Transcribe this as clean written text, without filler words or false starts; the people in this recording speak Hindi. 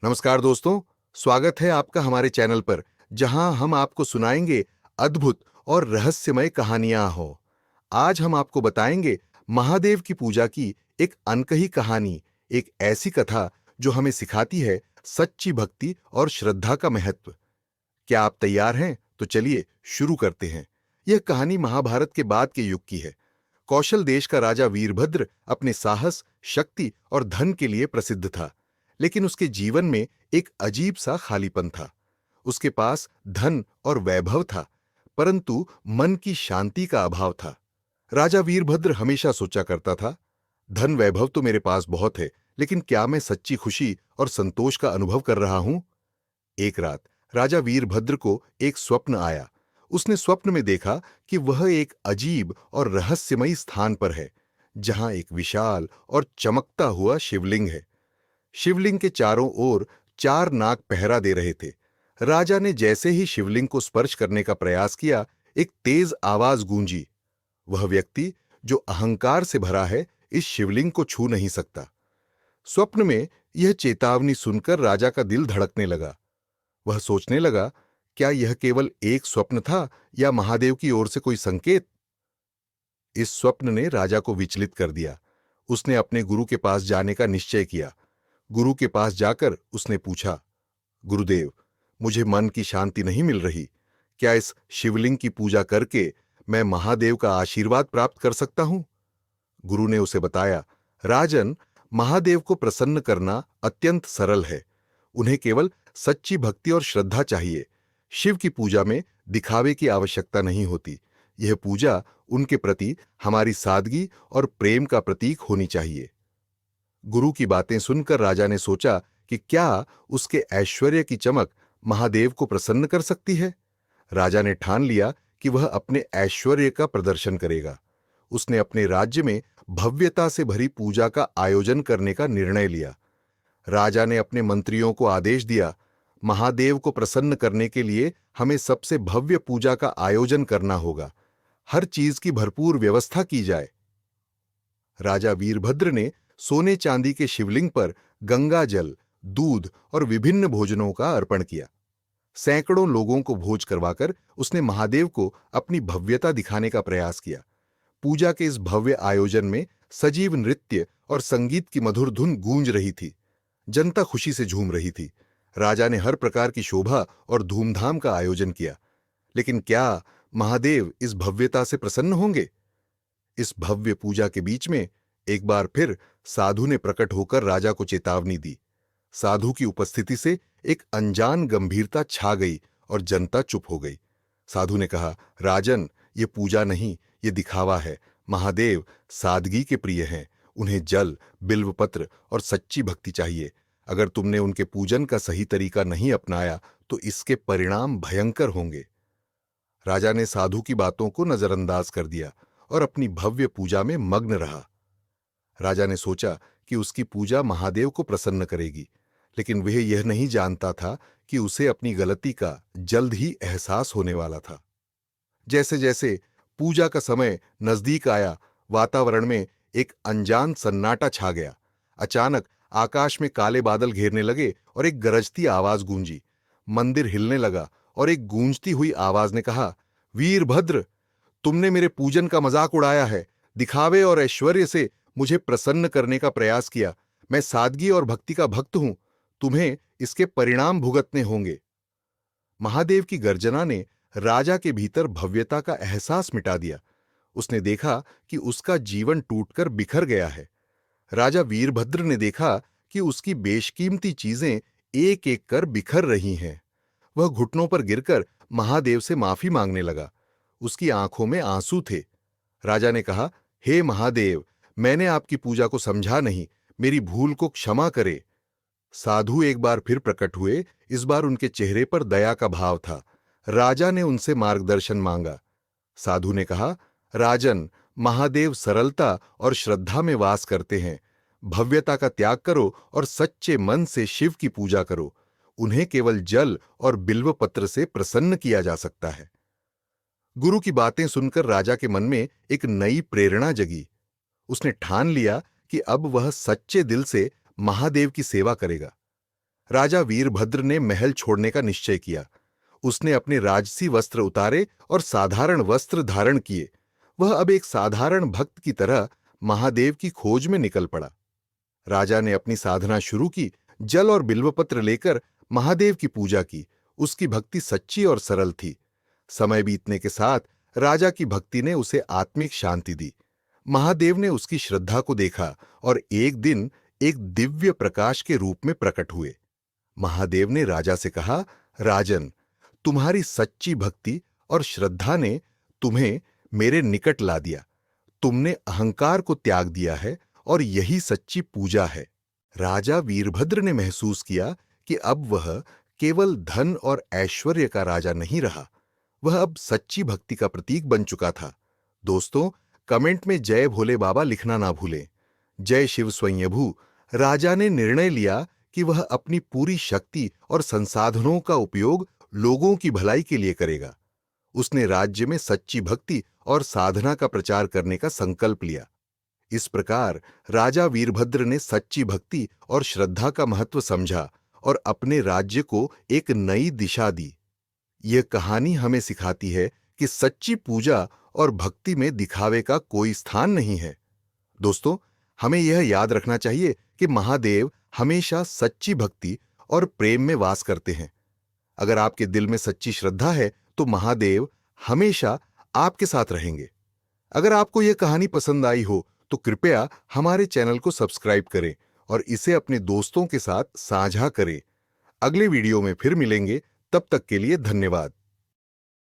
नमस्कार दोस्तों। स्वागत है आपका हमारे चैनल पर, जहां हम आपको सुनाएंगे अद्भुत और रहस्यमय कहानियां हो। आज हम आपको बताएंगे महादेव की पूजा की एक अनकही कहानी, एक ऐसी कथा जो हमें सिखाती है सच्ची भक्ति और श्रद्धा का महत्व। क्या आप तैयार हैं? तो चलिए शुरू करते हैं। यह कहानी महाभारत के बाद के युग की है। कौशल देश का राजा वीरभद्र अपने साहस, शक्ति और धन के लिए प्रसिद्ध था। लेकिन उसके जीवन में एक अजीब सा खालीपन था। उसके पास धन और वैभव था, परंतु मन की शांति का अभाव था। राजा वीरभद्र हमेशा सोचा करता था, धन वैभव तो मेरे पास बहुत है, लेकिन क्या मैं सच्ची खुशी और संतोष का अनुभव कर रहा हूं? एक रात राजा वीरभद्र को एक स्वप्न आया। उसने स्वप्न में देखा कि वह एक अजीब और रहस्यमयी स्थान पर है, जहां एक विशाल और चमकता हुआ शिवलिंग है। शिवलिंग के चारों ओर चार नाग पहरा दे रहे थे। राजा ने जैसे ही शिवलिंग को स्पर्श करने का प्रयास किया, एक तेज आवाज गूंजी, वह व्यक्ति जो अहंकार से भरा है, इस शिवलिंग को छू नहीं सकता। स्वप्न में यह चेतावनी सुनकर राजा का दिल धड़कने लगा। वह सोचने लगा, क्या यह केवल एक स्वप्न था या महादेव की ओर से कोई संकेत? इस स्वप्न ने राजा को विचलित कर दिया। उसने अपने गुरु के पास जाने का निश्चय किया। गुरु के पास जाकर उसने पूछा, गुरुदेव, मुझे मन की शांति नहीं मिल रही। क्या इस शिवलिंग की पूजा करके मैं महादेव का आशीर्वाद प्राप्त कर सकता हूं? गुरु ने उसे बताया, राजन, महादेव को प्रसन्न करना अत्यंत सरल है। उन्हें केवल सच्ची भक्ति और श्रद्धा चाहिए। शिव की पूजा में दिखावे की आवश्यकता नहीं होती। यह पूजा उनके प्रति हमारी सादगी और प्रेम का प्रतीक होनी चाहिए। गुरु की बातें सुनकर राजा ने सोचा कि क्या उसके ऐश्वर्य की चमक महादेव को प्रसन्न कर सकती है। राजा ने ठान लिया कि वह अपने ऐश्वर्य का प्रदर्शन करेगा। उसने अपने राज्य में भव्यता से भरी पूजा का आयोजन करने का निर्णय लिया। राजा ने अपने मंत्रियों को आदेश दिया, महादेव को प्रसन्न करने के लिए हमें सबसे भव्य पूजा का आयोजन करना होगा। हर चीज की भरपूर व्यवस्था की जाए। राजा वीरभद्र ने सोने चांदी के शिवलिंग पर गंगा जल, दूध और विभिन्न भोजनों का अर्पण किया। सैकड़ों लोगों को भोज करवाकर उसने महादेव को अपनी भव्यता दिखाने का प्रयास किया। पूजा के इस भव्य आयोजन में सजीव नृत्य और संगीत की मधुर धुन गूंज रही थी। जनता खुशी से झूम रही थी। राजा ने हर प्रकार की शोभा और धूमधाम का आयोजन किया। लेकिन क्या महादेव इस भव्यता से प्रसन्न होंगे? इस भव्य पूजा के बीच में एक बार फिर साधु ने प्रकट होकर राजा को चेतावनी दी। साधु की उपस्थिति से एक अनजान गंभीरता छा गई और जनता चुप हो गई। साधु ने कहा, राजन, ये पूजा नहीं, ये दिखावा है। महादेव सादगी के प्रिय हैं। उन्हें जल, बिल्वपत्र और सच्ची भक्ति चाहिए। अगर तुमने उनके पूजन का सही तरीका नहीं अपनाया तो इसके परिणाम भयंकर होंगे। राजा ने साधु की बातों को नजरअंदाज कर दिया और अपनी भव्य पूजा में मग्न रहा। राजा ने सोचा कि उसकी पूजा महादेव को प्रसन्न करेगी, लेकिन वह यह नहीं जानता था कि उसे अपनी गलती का जल्द ही एहसास होने वाला था। जैसे जैसे पूजा का समय नजदीक आया, वातावरण में एक अनजान सन्नाटा छा गया। अचानक आकाश में काले बादल घेरने लगे और एक गरजती आवाज गूंजी। मंदिर हिलने लगा और एक गूंजती हुई आवाज ने कहा, वीरभद्र, तुमने मेरे पूजन का मजाक उड़ाया है। दिखावे और ऐश्वर्य से मुझे प्रसन्न करने का प्रयास किया। मैं सादगी और भक्ति का भक्त हूं। तुम्हें इसके परिणाम भुगतने होंगे। महादेव की गर्जना ने राजा के भीतर भव्यता का एहसास मिटा दिया। उसने देखा कि उसका जीवन टूटकर बिखर गया है। राजा वीरभद्र ने देखा कि उसकी बेशकीमती चीजें एक एक कर बिखर रही हैं। वह घुटनों पर गिरकर महादेव से माफी मांगने लगा। उसकी आंखों में आंसू थे। राजा ने कहा, हे महादेव, मैंने आपकी पूजा को समझा नहीं। मेरी भूल को क्षमा करे। साधु एक बार फिर प्रकट हुए। इस बार उनके चेहरे पर दया का भाव था। राजा ने उनसे मार्गदर्शन मांगा। साधु ने कहा, राजन, महादेव सरलता और श्रद्धा में वास करते हैं। भव्यता का त्याग करो और सच्चे मन से शिव की पूजा करो। उन्हें केवल जल और बिल्व पत्र से प्रसन्न किया जा सकता है। गुरु की बातें सुनकर राजा के मन में एक नई प्रेरणा जगी। उसने ठान लिया कि अब वह सच्चे दिल से महादेव की सेवा करेगा। राजा वीरभद्र ने महल छोड़ने का निश्चय किया। उसने अपने राजसी वस्त्र उतारे और साधारण वस्त्र धारण किए। वह अब एक साधारण भक्त की तरह महादेव की खोज में निकल पड़ा। राजा ने अपनी साधना शुरू की। जल और बिल्वपत्र लेकर महादेव की पूजा की। उसकी भक्ति सच्ची और सरल थी। समय बीतने के साथ राजा की भक्ति ने उसे आत्मिक शांति दी। महादेव ने उसकी श्रद्धा को देखा और एक दिन एक दिव्य प्रकाश के रूप में प्रकट हुए। महादेव ने राजा से कहा, राजन, तुम्हारी सच्ची भक्ति और श्रद्धा ने तुम्हें मेरे निकट ला दिया। तुमने अहंकार को त्याग दिया है और यही सच्ची पूजा है। राजा वीरभद्र ने महसूस किया कि अब वह केवल धन और ऐश्वर्य का राजा नहीं रहा, वह अब सच्ची भक्ति का प्रतीक बन चुका था। दोस्तों, कमेंट में जय भोले बाबा लिखना ना भूलें। जय शिव स्वयंभू। राजा ने निर्णय लिया कि वह अपनी पूरी शक्ति और संसाधनों का उपयोग लोगों की भलाई के लिए करेगा। उसने राज्य में सच्ची भक्ति और साधना का प्रचार करने का संकल्प लिया। इस प्रकार राजा वीरभद्र ने सच्ची भक्ति और श्रद्धा का महत्व समझा और अपने राज्य को एक नई दिशा दी। यह कहानी हमें सिखाती है कि सच्ची पूजा और भक्ति में दिखावे का कोई स्थान नहीं है। दोस्तों, हमें यह याद रखना चाहिए कि महादेव हमेशा सच्ची भक्ति और प्रेम में वास करते हैं। अगर आपके दिल में सच्ची श्रद्धा है तो महादेव हमेशा आपके साथ रहेंगे। अगर आपको यह कहानी पसंद आई हो तो कृपया हमारे चैनल को सब्सक्राइब करें और इसे अपने दोस्तों के साथ साझा करें। अगले वीडियो में फिर मिलेंगे। तब तक के लिए धन्यवाद।